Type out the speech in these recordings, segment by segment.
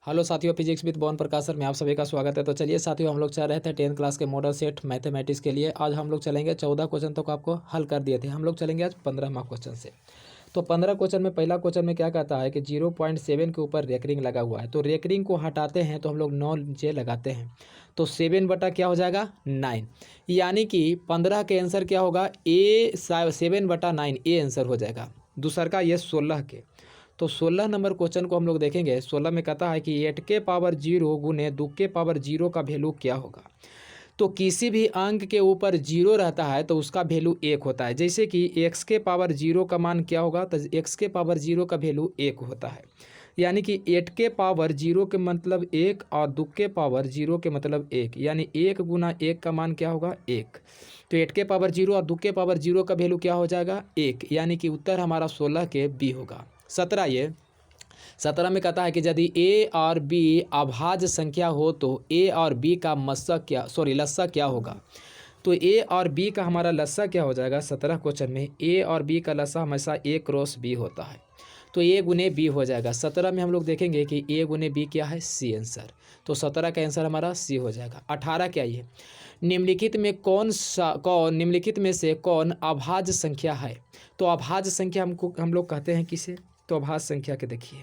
Hello साथियों, physics with Bon Prakash sir में आप सभी का स्वागत है। तो चलिए साथियों, हम लोग चल रहे थे 10th क्लास के मॉडल सेट मैथमेटिक्स के लिए। आज हम लोग चलेंगे 14 क्वेश्चन तक आपको हल कर दिए थे। हम लोग चलेंगे आज 15वां क्वेश्चन से। तो 15 क्वेश्चन में पहला क्वेश्चन में क्या कहता है कि 0.7 के ऊपर रेकरिंग लगा हुआ है। तो रेकरिंग को हटाते हैं तो हम लोग 9 नीचे लगाते हैं। तो 7 बटा क्या हो जाएगा 9, यानी कि 15 के आंसर क्या होगा ए 7 बटा 9 ए आंसर हो जाएगा। दूसरा का ये 16 के। तो 16 नंबर क्वेश्चन को हम लोग देखेंगे। 16 में कहता है कि 8 के पावर 0 गुने 2 के पावर 0 का वैल्यू क्या होगा। तो किसी भी अंक के ऊपर 0 रहता है तो उसका वैल्यू 1 होता है। जैसे कि x के पावर 0 का मान क्या होगा, तो x के पावर 0 का वैल्यू 1 होता है। यानी कि 8 के पावर 0 के मतलब 1 और 2 के पावर 0 के मतलब 1, यानी 1 गुना 1 का मान क्या होगा 1। तो 8 के पावर 0 और 2 के पावर 0 का वैल्यू क्या हो जाएगा 1, यानी कि उत्तर हमारा 16 के बी होगा। 17 में कहता है कि यदि ए और बी अभाज्य संख्या हो तो ए और बी का लस्सा क्या होगा। तो ए और बी का हमारा लस्सा क्या हो जाएगा 17 क्वेश्चन में ए और बी का लस्सा हमेशा ए क्रॉस बी होता है। तो ए गुने बी हो जाएगा। 17 में हम लोग देखेंगे कि ए गुने बी क्या है सी आंसर। तो 17 का आंसर हमारा सी हो जाएगा। 18 क्या ये निम्नलिखित में से कौन अभाज्य संख्या है। तो अभाज्य संख्या हम लोग कहते हैं किसे। तो अभाज्य संख्या के देखिए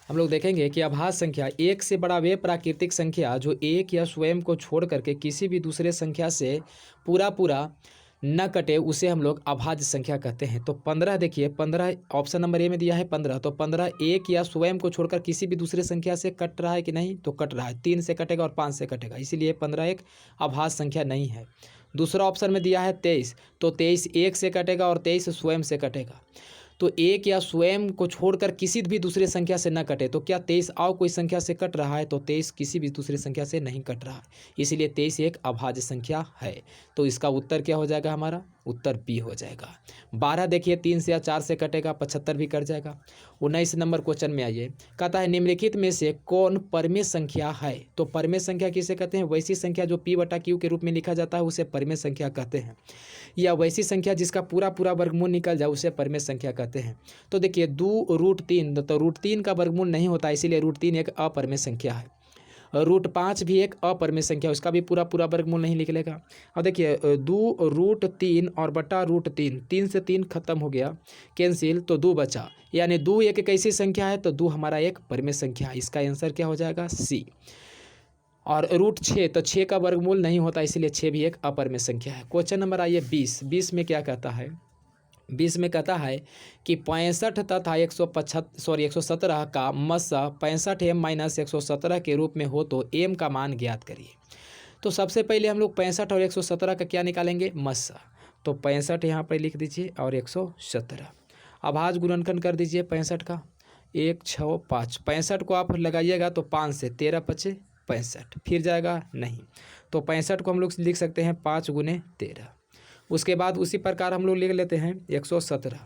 हम लोग देखेंगे कि अभाज्य संख्या एक से बड़ा वे प्राकृतिक संख्या जो एक या स्वयं को छोड़ करके किसी भी दूसरे संख्या से पूरा न कटे उसे हम लोग अभाज्य संख्या कहते हैं। तो 15 देखिए 15 ऑप्शन नंबर ए में दिया है 15। तो 15 एक या स्वयं को छोड़कर किसी भी दूसरे संख्या से कट रहा है कि नहीं, तो कट रहा है। 3 से कटेगा और 5 से कटेगा, इसीलिए 15 एक अभाज्य संख्या नहीं है। दूसरा ऑप्शन में दिया है 23। तो 23 एक से कटेगा और 23 स्वयं से कटेगा। तो एक या स्वयं को छोड़कर किसी भी दूसरे संख्या से न कटे। तो क्या 23 और कोई संख्या से कट रहा है, तो 23 किसी भी दूसरे संख्या से नहीं कट रहा है, इसलिए 23 एक अभाज्य संख्या है। तो इसका उत्तर क्या हो जाएगा हमारा उत्तर बी हो जाएगा। 12 देखिए 3 से या 4 से कटेगा, 75 भी कट जाएगा। 19 नंबर क्वेश्चन में आइए, कहता है निम्नलिखित में से कौन परमेय संख्या है। तो परमेय संख्या किसे कहते हैं, वैसी संख्या जो p बटा q के रूप में लिखा जाता है उसे परमेय संख्या कहते हैं, या वैसी संख्या जिसका पूरा वर्गमूल निकल जाए उसे परमेय संख्या कहते हैं। तो देखिए 2√3, तो √3 का वर्गमूल नहीं होता, इसीलिए √3 एक अपरमेय संख्या है। √5 भी एक अपरमेय संख्या, उसका भी पूरा वर्गमूल नहीं निकलेगा। अब देखिए 2√3 और बटा √3, 3 से 3 खत्म हो गया कैंसिल, तो 2 बचा, यानी 2 एक कैसी संख्या है, तो 2 हमारा एक परमेय संख्या है। इसका आंसर क्या हो जाएगा सी। और √6, तो 6 का वर्गमूल नहीं होता, इसीलिए 6 भी एक अपरमेय संख्या है। क्वेश्चन नंबर आइए 20 में क्या कहता है। 20 में कहता है कि 65 तथा 117 का मस्सा 65m - 117 के रूप में हो तो m का मान ज्ञात करिए। तो सबसे पहले हम लोग 65 और 117 का क्या निकालेंगे मस्सा। तो 65 यहाँ पर लिख दीजिए और 117 अभाज्य गुणनखंड कर दीजिए 65 का 1 6 5। 65 को आप लगाइएगा तो 5 से 13 5 65, फिर जाएगा नहीं, तो 65 को हम लोग लिख सकते हैं 5 गुने 13। उसके बाद उसी प्रकार हम लोग लिख लेते हैं 117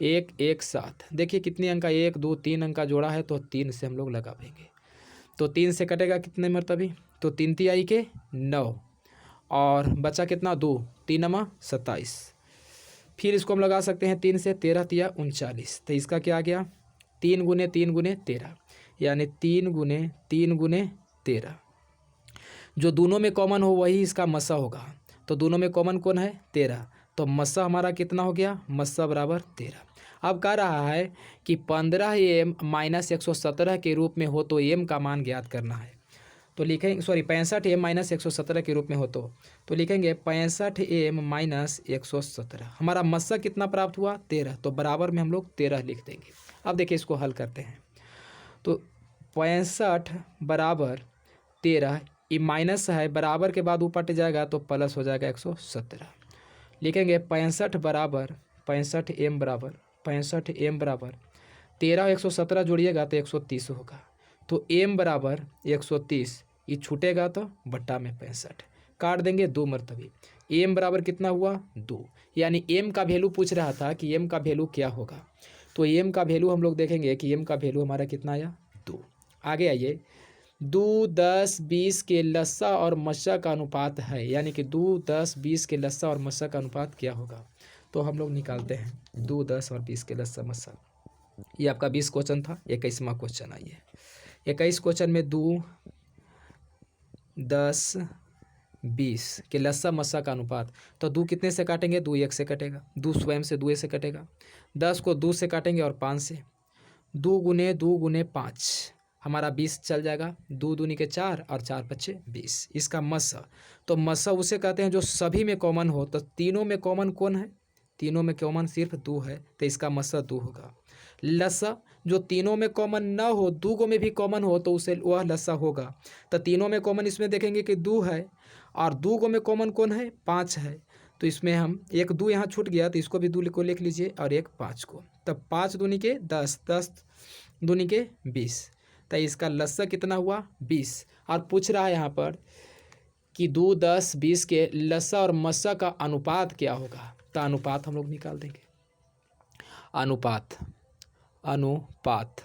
1 1 7। देखिए कितनी अंक का 1 2 3 अंक का जोड़ा है, तो 3 से हम लोग लगाएंगे। तो 3 से कटेगा कितने मरतबे, तो 3 तिहाई के 9 और बचा कितना 2, 3 नमा 27। फिर इसको हम लगा सकते हैं 3 से 13 तिया 39। तो इसका क्या आ गया 3 गुने 3 गुने 13, यानी 3 गुने 3 गुने 13। जो दोनों में कॉमन हो वही इसका मस्सा होगा। तो दोनों में कॉमन कौन है 13, तो मस्सा हमारा कितना हो गया मस्सा बराबर 13। अब कह रहा है कि 15m - 117 के रूप में हो तो m का मान ज्ञात करना है। तो लिखेंगे 65m - 117 के रूप में हो तो लिखेंगे 65m - 117। हमारा मस्सा कितना प्राप्त हुआ 13, तो बराबर में हम लोग 13 लिख देंगे। अब देखिए इसको हल करते हैं। तो 65 बराबर 13, ये माइनस है, बराबर के बाद ऊपर जाएगा तो प्लस हो जाएगा 117। लिखेंगे 65 बराबर 65m बराबर 13 117 जोड़िएगा तो 130 होगा। तो m बराबर 130, ये छूटेगा तो बट्टा में 65 काट देंगे 2 मरतबे। m बराबर कितना हुआ 2, यानी m का वैल्यू पूछ रहा था कि m का वैल्यू क्या होगा। तो m का वैल्यू हम लोग देखेंगे कि m का वैल्यू हमारा कितना आया 2। आगे आइए 2 10 20 के लस्सा और मस्सा का अनुपात है, यानी कि 2 10 20 के लस्सा और मस्सा का अनुपात क्या होगा। तो हम लोग निकालते हैं 2 10 और 20 के लस्सा मस्सा। ये आपका 20 क्वेश्चन था। 21वां क्वेश्चन आइए। 21 क्वेश्चन में 2, 10, 20 के लस्सा मस्सा का अनुपात। तो 2 कितने से काटेंगे? 2 1 से कटेगा, 2 स्वयं से 2 से कटेगा, 10 को 2 से काटेंगे और 5 से, 2 गुने 5 हमारा 20 चल जाएगा, 2 दूनी के 4 और 4 बच्चे 20। इसका मस्सा, तो मस्सा उसे कहते हैं जो सभी में कॉमन हो। तो तीनों में कॉमन कौन है? तीनों में कॉमन सिर्फ 2 है, तो इसका मस्सा 2 होगा। लस्सा जो तीनों में कॉमन ना हो, 2 को में भी कॉमन हो तो उसे वह लस्सा होगा। तो तीनों में कॉमन इसमें देखेंगे कि 2 है, और 2 को में कॉमन कौन है? 5 है। तो इसमें हम एक 2 यहाँ छूट गया, तो इसको भी 2 को लिख लीजिए और एक 5 को। तब 5 दूनी के 10, 10 दूनी के 20। तो इसका लस्सा कितना हुआ? 20। और पूछ रहा है यहाँ पर कि 2, 10, 20 के लस्सा और मस्सा का अनुपात क्या होगा। तो अनुपात हम लोग निकाल देंगे। अनुपात, अनुपात,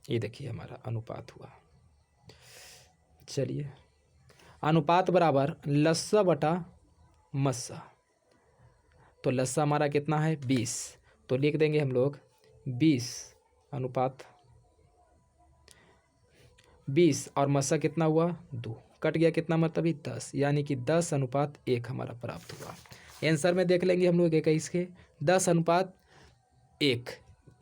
ये देखिए हमारा अनुपात हुआ। चलिए, अनुपात बराबर लस्सा बटा मस्सा। तो लस्सा हमारा कितना है? 20। तो लिख देंगे हम लोग 20 अनुपात 20, और मस्सा कितना हुआ? 2। कट गया कितना मतलब? 10, यानी कि 10 अनुपात 1 हमारा प्राप्त हुआ। आंसर में देख लेंगे हम लोग 21 के 10 अनुपात 1,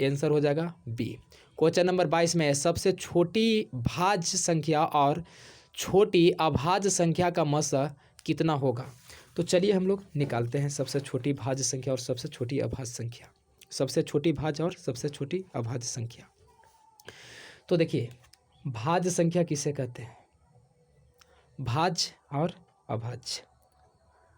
आंसर हो जाएगा बी। क्वेश्चन नंबर 22 में सबसे छोटी भाज्य संख्या और छोटी अभाज्य संख्या का मस्सा कितना होगा। तो चलिए हम लोग निकालते हैं सबसे छोटी भाज्य संख्या और सबसे छोटी अभाज्य संख्या। सबसे छोटी भाज्य और सबसे छोटी अभाज्य संख्या। तो देखिए, भाज्य संख्या किसे कहते हैं? भाज्य और अभाज्य।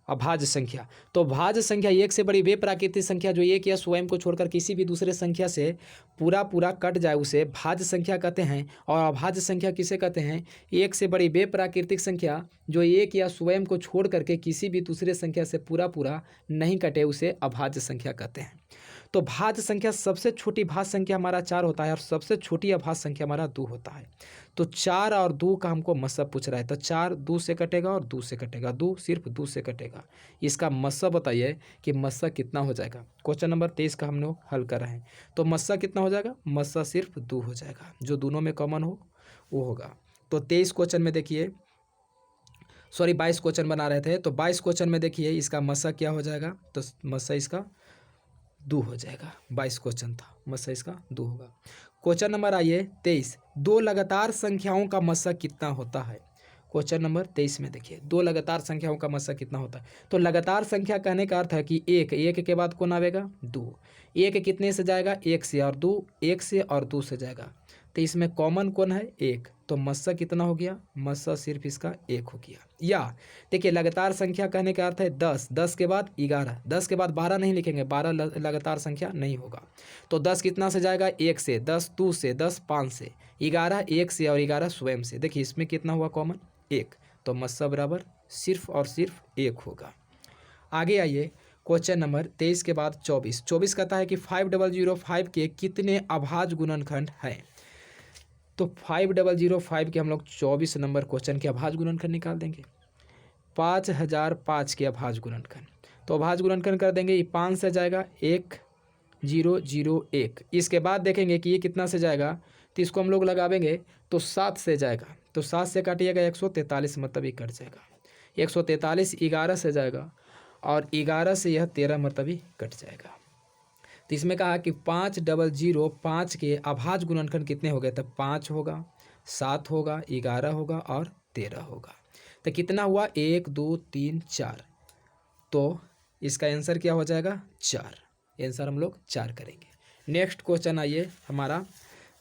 अभाज्य संख्या, तो भाज्य संख्या एक से बड़ी वे प्राकृतिक संख्या जो एक या स्वयं को छोड़कर किसी भी दूसरे संख्या से पूरा कट जाए उसे भाज्य संख्या कहते हैं। और अभाज्य संख्या किसे कहते हैं? एक से बड़ी वे प्राकृतिक संख्या जो एक या स्वयं को छोड़ करके किसी भी दूसरे संख्या से पूरा नहीं कटे उसे अभाज्य संख्या कहते हैं। तो भाज्य संख्या सबसे छोटी भाज्य संख्या हमारा 4 होता है और सबसे छोटी अभाज्य संख्या हमारा 2 होता है। तो 4 और 2 का हमको मस्सा पूछ रहा है। तो 4 2 से कटेगा और 2 से कटेगा, 2 सिर्फ 2 से कटेगा। इसका मस्सा बताइए कि मस्सा कितना हो जाएगा। क्वेश्चन नंबर 23 का हम लोग हल कर रहे हैं। तो मस्सा कितना हो जाएगा? मस्सा सिर्फ 2 हो जाएगा, जो दोनों में कॉमन हो वो होगा। तो 23 क्वेश्चन में देखिए, 22 क्वेश्चन बना रहे थे, तो 22 क्वेश्चन में देखिए इसका मस्सा क्या हो जाएगा। तो मस्सा इसका 2 हो जाएगा। 22 क्वेश्चन था, मस्सा इसका 2 होगा। क्वेश्चन नंबर आइए 23, 2 लगातार संख्याओं का मस्सा कितना होता है। क्वेश्चन नंबर 23 में देखिए 2 लगातार संख्याओं का मस्सा कितना होता है। तो लगातार संख्या कहने का अर्थ है कि एक के बाद कौन आवेगा? 2। 1 कितने से जाएगा? 1 से, और 2 1 से और 2 से जाएगा। तो इसमें कॉमन कौन है? 1। तो मस्सा कितना हो गया? मस्सा सिर्फ इसका 1 हो गया। या देखिए, लगातार संख्या कहने का अर्थ है 10, 10 के बाद 11, 10 के बाद 12 नहीं लिखेंगे, 12 लगातार संख्या नहीं होगा। तो 10 कितना से जाएगा? 1 से, 10 2 से, 10 5 से, 11 1 से और 11 स्वयं से। देखिए इसमें कितना हुआ कॉमन? 1। तो मस्सा बराबर सिर्फ और सिर्फ 1 होगा। आगे आइए, क्वेश्चन नंबर 23 के बाद 24 कहता है कि 5005 के कितने अभाज्य गुणनखंड हैं। तो 5005 के हम लोग 24 नंबर क्वेश्चन के अभाज्य गुणनखंड निकाल देंगे। 5005 के अभाज्य गुणनखंड, तो अभाज्य गुणनखंड कर देंगे। ये 5 से जाएगा 1001। इसके बाद देखेंगे कि ये कितना से जाएगा, तो इसको हम लोग लगावेंगे तो 7 से जाएगा। तो 7 से काटिएगा 143, मतलब ये कट जाएगा। 143 11 से जाएगा और 11 से यह 13, मतलब ही कट जाएगा। तो इसमें कहा कि 5005 के अभाज्य गुणनखंड कितने हो गए? तब 5 होगा, 7 होगा, 11 होगा और 13 होगा। तो कितना हुआ? 1 2 3 4। तो इसका आंसर क्या हो जाएगा? 4। आंसर हम लोग 4 करेंगे। नेक्स्ट क्वेश्चन आइए हमारा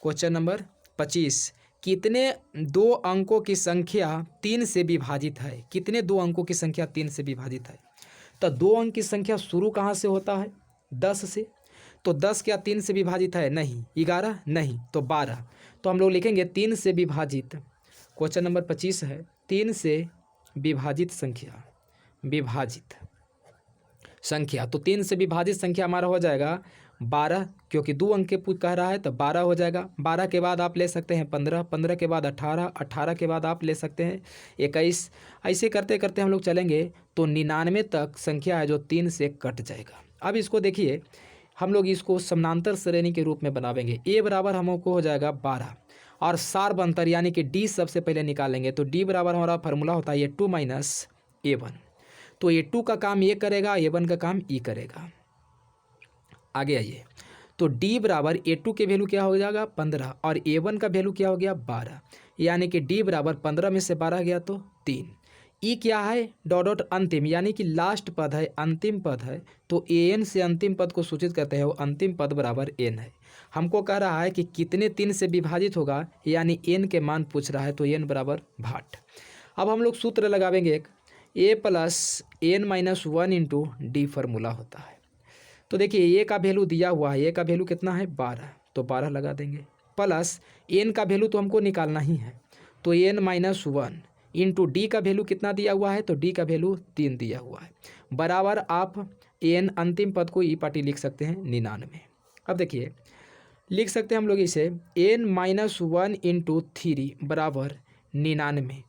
क्वेश्चन नंबर 25, कितने 2 अंकों की संख्या 3 से विभाजित है। कितने 2 अंकों की संख्या 3 से विभाजित है। तो 2 अंक की संख्या शुरू कहाँ से होता है? 10 से। तो 10 क्या 3 से विभाजित है? नहीं। 11 नहीं, तो 12। तो हम लोग लिखेंगे 3 से विभाजित। क्वेश्चन नंबर 25 है 3 से विभाजित संख्या, विभाजित संख्या। तो 3 से विभाजित संख्या हमारा हो जाएगा 12, क्योंकि 2 अंक के कह रहा है तो 12 हो जाएगा। 12 के बाद आप ले सकते हैं 15, 15 के बाद 18, 18 के बाद आप ले सकते हैं 21। ऐसे करते करते हम लोग चलेंगे तो 99 तक संख्या है जो 3 से कट जाएगा। अब इसको देखिए, हम लोग इसको समानांतर श्रेणी के रूप में बनावेंगे। ए बराबर हमको हो जाएगा 12 और सार्वंतर यानी कि डी सबसे पहले निकालेंगे। तो डी बराबर हमारा फार्मूला होता है A2 माइनस A1। तो A2 का काम ये करेगा, A1 का काम ई करेगा। आगे आइए, तो D बराबर A2 के वैल्यू क्या हो जाएगा 15 और A1 का वैल्यू क्या हो गया 12, यानी कि D बराबर 15 में से 12 गया तो 3। ई क्या है डॉट डॉट अंतिम, यानी कि लास्ट पद है, अंतिम पद है, तो an से अंतिम पद को सूचित करते हैं, वो अंतिम पद बराबर n है। हमको कह रहा है कि कितने 3 से विभाजित होगा, यानी n के मान पूछ रहा है, तो n बराबर 8। अब हम लोग सूत्र लगावेंगे एक, a plus n minus 1 into D formula होता है। तो देखिए a का वैल्यू दिया हुआ है, a का वैल्यू कितना है 12, तो 12 लगा देंगे, प्लस n का वैल्यू तो हमको निकालना ही है, तो n माइनस 1 इंटू डी का वैल्यू कितना दिया हुआ है, तो डी का वैल्यू 3 दिया हुआ है, बराबर आप n अंतिम पद को ई पार्टी लिख सकते हैं 99। अब देखिए लिख सकते हैं हम लोग इसे n माइनस 1 इंटू 3 बराबर 99,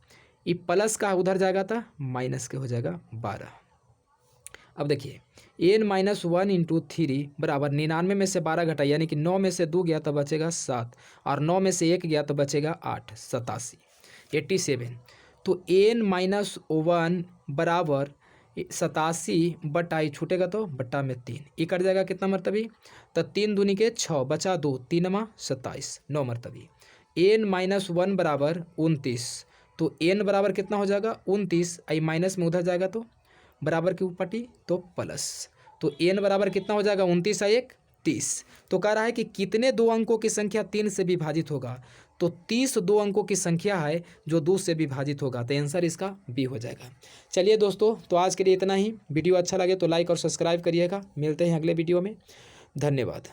ये प्लस का उधर जाएगा था माइनस के हो जाएगा 12। अब देखिए n माइनस 1 इंटू 3 बराबर 99 में से 12 घटा, यानी कि 9 में से 2 गया तो बचेगा 7 और 9 में से 1 गया तो बचेगा 8, 87। तो n माइनस 1 बराबर 87 बटा छूटेगा तो बट्टा में 3, ये कट जाएगा कितना मरतबी, तो 3 दूनी के 6 बचा 2, 3 मा 27, 9 मरतबी। n माइनस 1 बराबर 29, तो n बराबर कितना हो जाएगा 29, आई माइनस में उधर जाएगा तो बराबर की ऊपटी तो प्लस, तो n बराबर कितना हो जाएगा 29 और 1 30। तो कह रहा है कि कितने 2 अंकों की संख्या 3 से विभाजित होगा, तो 30 2 अंकों की संख्या है जो 2 से विभाजित होगा, तो आंसर इसका बी हो जाएगा। चलिए दोस्तों, तो आज के लिए इतना ही। वीडियो अच्छा लगे तो लाइक और सब्सक्राइब करिएगा। मिलते हैं अगले वीडियो में, धन्यवाद।